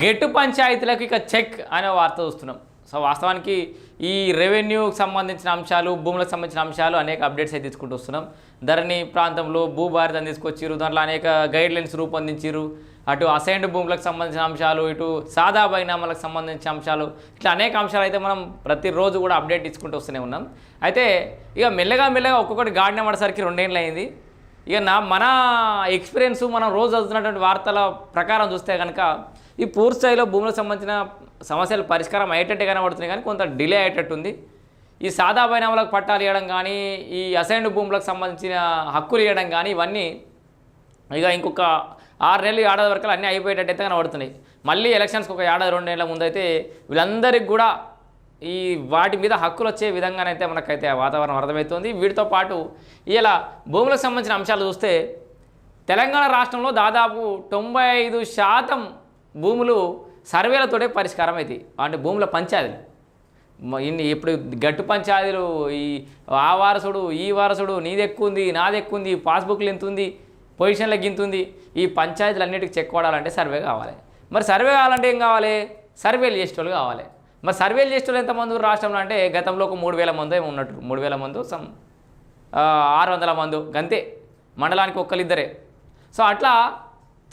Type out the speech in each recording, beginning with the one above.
గెట్టు పంచాయతీలకు ఇక చెక్ అనే వార్త చూస్తున్నాం. సో వాస్తవానికి ఈ రెవెన్యూకి సంబంధించిన అంశాలు, భూములకు సంబంధించిన అంశాలు అనేక అప్డేట్స్ అయితే తీసుకుంటూ వస్తున్నాం. ధరణి ప్రాంతంలో భూభారతం తీసుకొచ్చిరు, దాంట్లో అనేక గైడ్లైన్స్ రూపొందించారు. అటు అసైన్డ్ భూములకు సంబంధించిన అంశాలు, ఇటు సాదా బైనామాలకు సంబంధించిన అంశాలు, ఇట్లా అనేక అంశాలు అయితే మనం ప్రతిరోజు కూడా అప్డేట్ తీసుకుంటూ వస్తూనే ఉన్నాం. అయితే ఇక మెల్లగా ఒక్కొక్కటి గాడిన పడేసరికి 2 ఏళ్ళు అయింది. ఇక మన ఎక్స్పీరియన్స్ మనం రోజు చదువుతున్నటువంటి వార్తల ప్రకారం చూస్తే కనుక ఈ పూర్తి స్థాయిలో భూములకు సంబంధించిన సమస్యలు పరిష్కారం అయ్యేటట్టే కనబడుతున్నాయి, కానీ కొంత డిలే అయ్యేటట్టు ఉంది. ఈ సాదా బైనామాలకు పట్టాలు ఇవ్వడం కానీ, ఈ అసైన్డ్ భూములకు సంబంధించిన హక్కులు ఇవ్వడం కానీ, ఇవన్నీ ఇక ఇంకొక 6 నెలలు ఏడాది వరకు అన్నీ అయిపోయేటట్టు అయితే కనబడుతున్నాయి. మళ్ళీ ఎలక్షన్స్కి ఒక ఏడాది 2 నెలల ముందైతే వీళ్ళందరికీ కూడా ఈ వాటి మీద హక్కులు వచ్చే విధంగానైతే మనకైతే వాతావరణం అర్థమవుతుంది. వీటితో పాటు ఇలా భూములకు సంబంధించిన అంశాలు చూస్తే తెలంగాణ రాష్ట్రంలో దాదాపు 95% భూములు సర్వేలతోటే పరిష్కారం అవుతాయి. అంటే భూముల పంచాయతీలు ఇప్పుడు గట్టు పంచాయతీలు, ఈ ఆ వారసుడు ఈ వారసుడు, నీది ఎక్కువ ఉంది నాది ఎక్కువ ఉంది, పాస్బుక్లు ఎంత ఉంది, పొజిషన్లకు ఇంత ఉంది, ఈ పంచాయతీలు అన్నిటికీ చెక్ కొడాలంటే సర్వే కావాలి. మరి సర్వే కావాలంటే ఏం కావాలి? సర్వేలు చేసేటోళ్ళు కావాలి. మరి సర్వేలు చేసేటోళ్ళు ఎంతమంది రాష్ట్రంలో అంటే గతంలో ఒక 3000 మంది ఉన్నట్టు, 3000 మంది 600 మంది గంతే, మండలానికి ఒక్కరిద్దరే. సో అట్లా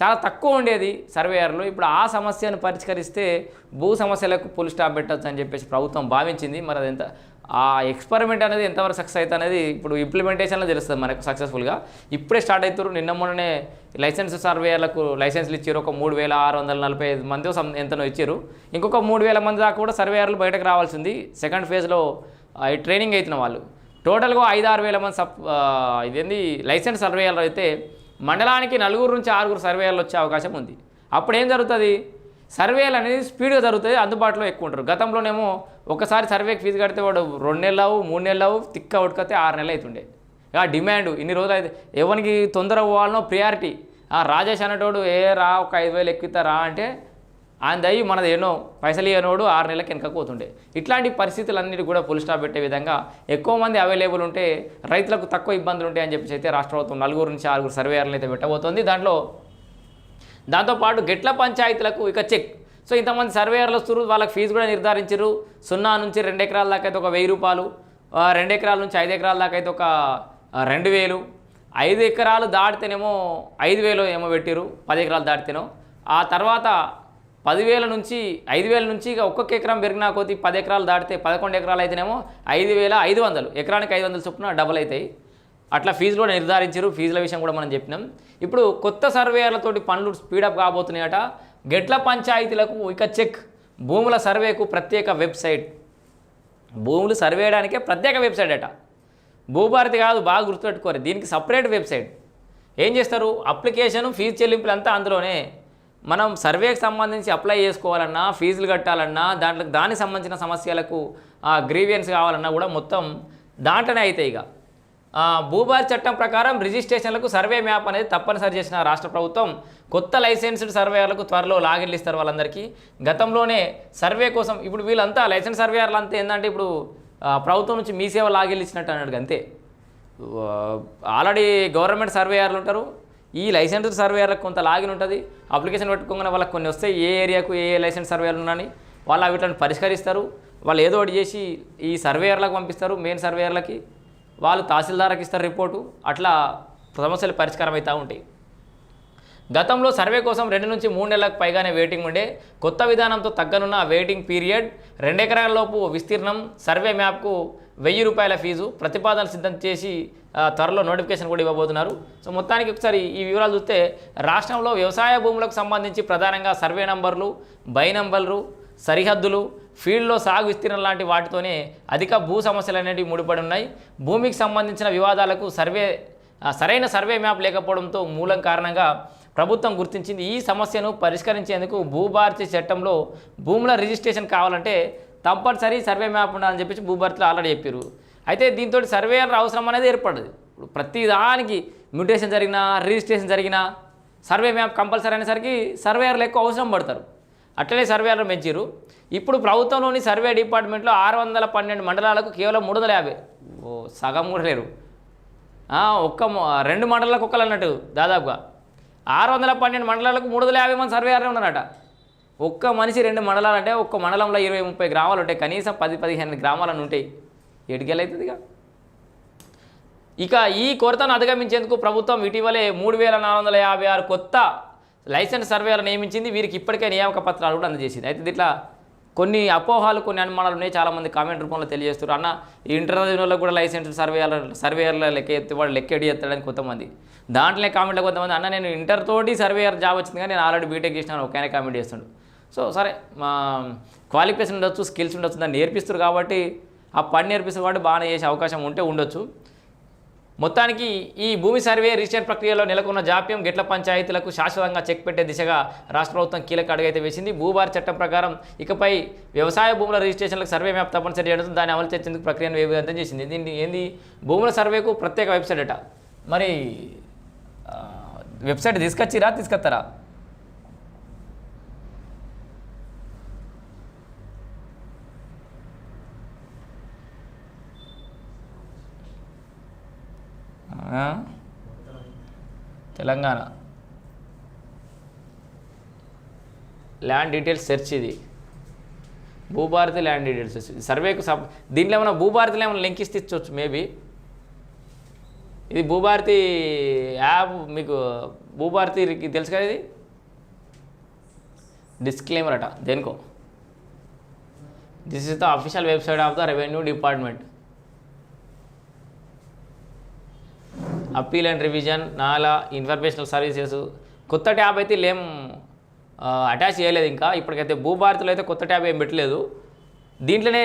చాలా తక్కువ ఉండేది సర్వేయర్లు. ఇప్పుడు ఆ సమస్యను పరిష్కరిస్తే భూ సమస్యలకు ఫుల్ స్టాప్ పెట్టచ్చు అని చెప్పేసి ప్రభుత్వం భావించింది. మరి అది ఆ ఎక్స్పెరిమెంట్ అనేది ఎంతవరకు సక్సెస్ అవుతుంది అనేది ఇప్పుడు ఇంప్లిమెంటేషన్లో తెలుస్తుంది మనకు సక్సెస్ఫుల్గా. ఇప్పుడే స్టార్ట్ అవుతారు. నిన్న మొన్ననే లైసెన్స్ సర్వేయర్లకు లైసెన్స్లు ఇచ్చారు. ఒక 3645 మంది ఎంతనో ఇచ్చారు. ఇంకొక 3000 మంది దాకా కూడా సర్వేయర్లు బయటకు రావాల్సింది. సెకండ్ ఫేజ్లో ఈ ట్రైనింగ్ అవుతున్న వాళ్ళు టోటల్గా 5-6 వేల మంది ఇదేంది లైసెన్స్ సర్వేయర్లు అయితే మండలానికి 4 నుంచి 6 సర్వేయర్లు వచ్చే అవకాశం ఉంది. అప్పుడు ఏం జరుగుతుంది? సర్వేలు అనేది స్పీడ్గా జరుగుతుంది, అందుబాటులో ఎక్కువ ఉంటారు. గతంలోనేమో ఒకసారి సర్వేకి ఫీజు కడితే వాడు 2 నెలలు 3 నెలలు తిక్క ఉడకతే 6 నెలలు అవుతుండే. ఇక డిమాండ్ ఇన్ని రోజులు అయితే ఎవరికి తొందర పోవాలనో ప్రియారిటీ. రాజేష్ అనేటోడు రా ఒక 5,000 ఎక్కుతా రా అంటే ఆయన దయ్యి మనది ఎన్నో పైసలు ఇవ్వనోడు 6 నెలలకు వెనకపోతుండే. ఇట్లాంటి పరిస్థితులన్నిటి కూడా ఫుల్ స్టాప్ పెట్టే విధంగా ఎక్కువ మంది అవైలబుల్ ఉంటే రైతులకు తక్కువ ఇబ్బందులు ఉంటాయని చెప్పేసి అయితే రాష్ట్ర ప్రభుత్వం 4 నుంచి 6 సర్వేయర్లు అయితే పెట్టబోతోంది. దాంతోపాటు గెట్ల పంచాయతీలకు ఇక చెక్. సో ఇంతమంది సర్వేయర్లు వస్తారు, వాళ్ళకి ఫీజు కూడా నిర్ధారించారు. 0 నుంచి 2 ఎకరాల దాకా అయితే ఒక 1000 రూపాయలు, 2 ఎకరాల నుంచి 5 ఎకరాల దాకా అయితే ఒక 2000, 5 ఎకరాలు దాటితేనేమో 5000 ఏమో పెట్టిరు, 10 ఎకరాలు దాటితేనో. ఆ తర్వాత 10,000 నుంచి 5,000 నుంచి ఇక ఒక్కొక్క ఎకరం పెరిగినా కొద్ది 10 ఎకరాలు దాటితే 11 ఎకరాలు అయితేనేమో 5,500, ఎకరానికి 500 చొప్పున డబల్ అవుతాయి. అట్లా ఫీజులు కూడా నిర్ధారించారు. ఫీజుల విషయం కూడా మనం చెప్పినాం. ఇప్పుడు కొత్త సర్వేయర్లతోటి పనులు స్పీడప్ కాబోతున్నాయట. గెట్ల పంచాయతీలకు ఇక చెక్. భూముల సర్వేకు ప్రత్యేక వెబ్సైట్, భూములు సర్వే చేయడానికే ప్రత్యేక వెబ్సైట్ అట. భూభారతి కాదు, బాగా గుర్తుపెట్టుకోరు, దీనికి సపరేట్ వెబ్సైట్. ఏం చేస్తారు? అప్లికేషను, ఫీజు చెల్లింపులు అంతా అందులోనే. మనం సర్వేకి సంబంధించి అప్లై చేసుకోవాలన్నా, ఫీజులు కట్టాలన్నా, దానికి సంబంధించిన సమస్యలకు గ్రీవియన్స్ కావాలన్నా కూడా మొత్తం దాంట్లోనే అవుతాయి. ఇక భూభారతి చట్టం ప్రకారం రిజిస్ట్రేషన్లకు సర్వే మ్యాప్ అనేది తప్పనిసరి చేసిన రాష్ట్ర ప్రభుత్వం కొత్త లైసెన్స్డ్ సర్వేయర్లకు త్వరలో లాగిన్లు ఇస్తారు వాళ్ళందరికీ. గతంలోనే సర్వే కోసం ఇప్పుడు వీళ్ళంతా లైసెన్స్ సర్వేయర్లు అంతా ఏంటంటే ఇప్పుడు ప్రభుత్వం నుంచి మీ సేవ లాగిన్లు ఇచ్చినట్టు అన్నాడు అంతే. ఆల్రెడీ గవర్నమెంట్ సర్వేయర్లు ఉంటారు, ఈ లైసెన్స్డ్ సర్వేయర్లకు కొంత లాగిన్ ఉంటుంది. అప్లికేషన్ పెట్టుకోగానే వాళ్ళకి కొన్ని వస్తాయి, ఏ ఏరియాకు ఏ లైసెన్స్ సర్వేయర్లు ఉన్నాయని వాళ్ళు వీటిని పరిష్కరిస్తారు. వాళ్ళు ఏదో ఒకటి చేసి ఈ సర్వేయర్లకు పంపిస్తారు, మెయిన్ సర్వేయర్లకి. వాళ్ళు తహసీల్దార్కి ఇస్తారు రిపోర్టు. అట్లా సమస్యలు పరిష్కారం అవుతూ ఉంటాయి. గతంలో సర్వే కోసం 2 నుంచి 3 నెలలకు పైగానే వెయిటింగ్ ఉండే. కొత్త విధానంతో తగ్గనున్న వెయిటింగ్ పీరియడ్, 2 ఎకరాల లోపు విస్తీర్ణం, సర్వే మ్యాప్కు 1000 రూపాయల ఫీజు, ప్రతిపాదన సిద్ధం చేసి త్వరలో నోటిఫికేషన్ కూడా ఇవ్వబోతున్నారు. సో మొత్తానికి ఒకసారి ఈ వివరాలు చూస్తే రాష్ట్రంలో వ్యవసాయ భూములకు సంబంధించి ప్రధానంగా సర్వే నంబర్లు, బై నంబర్లు, సరిహద్దులు, ఫీల్డ్లో సాగు విస్తీర్ణం లాంటి వాటితోనే అధిక భూ సమస్యలు అనేటివి ముడిపడి ఉన్నాయి. భూమికి సంబంధించిన వివాదాలకు సరైన సర్వే మ్యాప్ లేకపోవడంతో మూలం కారణంగా ప్రభుత్వం గుర్తించింది. ఈ సమస్యను పరిష్కరించేందుకు భూభారతి చట్టంలో భూముల రిజిస్ట్రేషన్ కావాలంటే తప్పనిసరి సర్వే మ్యాప్ ఉండాలని చెప్పేసి భూభారతిలో ఆల్రెడీ చెప్పారు. అయితే దీంతో సర్వేయర్ అవసరం అనేది ఏర్పడదు. ఇప్పుడు ప్రతి దానికి మ్యూటేషన్ జరిగినా, రిజిస్ట్రేషన్ జరిగినా సర్వే మ్యాప్ కంపల్సరీ అనేసరికి సర్వేయర్లు ఎక్కువ అవసరం పడతారు. అట్లనే సర్వేయర్లు పెంచారు. ఇప్పుడు ప్రభుత్వంలోని సర్వే డిపార్ట్మెంట్లో 612 మండలాలకు కేవలం 350, సగం కూడా లేరు. 2 మండలాలకు ఒక్కలు అన్నట్టు దాదాపుగా 612 మండలాలకు 350 మంది సర్వేయర్లు ఉన్నారట. ఒక్క మనిషి 2 మండలాలు అంటే ఒక్క మండలంలో 20-30 గ్రామాలు ఉంటాయి, కనీసం 10-15 గ్రామాలను ఉంటాయి. ఎటుకెళ్ళవుతుందిగా. ఇక ఈ కొరతను అధిగమించేందుకు ప్రభుత్వం ఇటీవలే 3456 కొత్త లైసెన్స్ సర్వేలను నియమించింది. వీరికి ఇప్పటికే నియామక పత్రాలు కూడా అందజేసింది. అయితే ఇట్లా కొన్ని అపోహాలు, కొన్ని అనుమానాలు ఉన్నాయి. చాలామంది కామెంట్ రూపంలో తెలియజేస్తారు. అన్న ఈ ఇంటర్ చదివిన కూడా లైసెన్స్ సర్వేయర్ల లెక్క ఎత్తి వాడు లెక్క ఎడి ఎత్తాడని కొంతమంది. దాంట్లోనే కామెంట్లో కొంతమంది అన్న నేను ఇంటర్ తోటి సర్వేయర్ జాబ్ వచ్చింది కానీ నేను ఆల్రెడీ బీటెక్ చేసినాను ఒక ఆయన కామెంట్ చేస్తుండు. సో సరే, మా క్వాలిఫికేషన్ ఉండొచ్చు, స్కిల్స్ ఉండొచ్చు, దాన్ని నేర్పిస్తారు కాబట్టి ఆ పని నేర్పిస్తారు కాబట్టి బాగానే చేసే అవకాశం ఉంటే ఉండొచ్చు. మొత్తానికి ఈ భూమి సర్వే రిజిస్ట్రేషన్ ప్రక్రియలో నెలకొన్న జాప్యం గెట్ల పంచాయతీలకు శాశ్వతంగా చెక్ పెట్టే దిశగా రాష్ట్ర ప్రభుత్వం కీలక అడుగైతే వేసింది. భూభార చట్టం ప్రకారం ఇకపై వ్యవసాయ భూముల రిజిస్ట్రేషన్లకు సర్వే మ్యాప్ తప్పనిసరి చేయడంతో దాన్ని అమలు చేసేందుకు ప్రక్రియను వేగవంతం చేసింది. దీన్ని ఏంది భూముల సర్వేకు ప్రత్యేక వెబ్సైట్ అట. మరి వెబ్సైట్ తీసుకొస్తారా? తెలంగాణ ల్యాండ్ డీటెయిల్స్ సెర్చ్, ఇది భూభారతి ల్యాండ్ డీటెయిల్స్ సర్వేకు దీంట్లో ఏమైనా భూభారతిలో ఏమైనా లింక్ ఇస్తే ఇచ్చవచ్చు మేబీ. ఇది భూభారతి యాప్, మీకు భూభారతి తెలుసు కదా, ఇది డిస్క్లైమర్ అట దేనికో. This is the official website of the revenue department. Appeal and revision, నాలా ఇన్ఫర్మేషనల్ సర్వీసెస్. కొత్త ట్యాబ్ అయితే ఏం అటాచ్ చేయలేదు ఇంకా ఇప్పటికైతే. భూభారతిలో అయితే కొత్త ట్యాబ్ ఏం పెట్టలేదు. దీంట్లోనే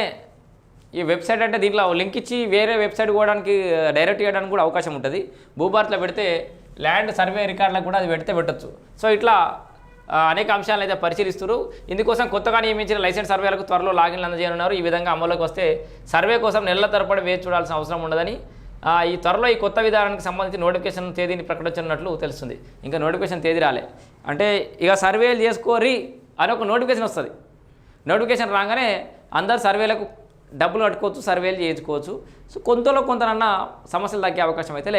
ఈ వెబ్సైట్ అంటే దీంట్లో లింక్ ఇచ్చి వేరే వెబ్సైట్ పోవడానికి డైరెక్ట్ చేయడానికి కూడా అవకాశం ఉంటుంది. భూభారతిలో పెడితే ల్యాండ్ సర్వే రికార్డులకు కూడా అది పెట్టచ్చు. సో ఇట్లా అనేక అంశాలను అయితే పరిశీలిస్తారు. ఇందుకోసం కొత్తగా నియమించిన లైసెన్స్ సర్వేలకు త్వరలో లాగిన్లు అందజేయనున్నారు. ఈ విధంగా అమల్లోకి వస్తే సర్వే కోసం నెలల తరబడి వేచి చూడాల్సిన అవసరం ఉండదని, ఈ త్వరలో ఈ కొత్త విధానానికి సంబంధించి నోటిఫికేషన్ తేదీని ప్రకటించినట్లు తెలుస్తుంది. ఇంకా నోటిఫికేషన్ తేదీ రాలే అంటే ఇక సర్వేలు చేసుకోరి అని ఒక నోటిఫికేషన్ వస్తుంది. నోటిఫికేషన్ రాగానే అందరు సర్వేలకు డబ్బులు కట్టుకోవచ్చు, సర్వేలు చేయించుకోవచ్చు. సో కొంతలో కొంతనన్నా సమస్యలు తగ్గే అవకాశం అయితే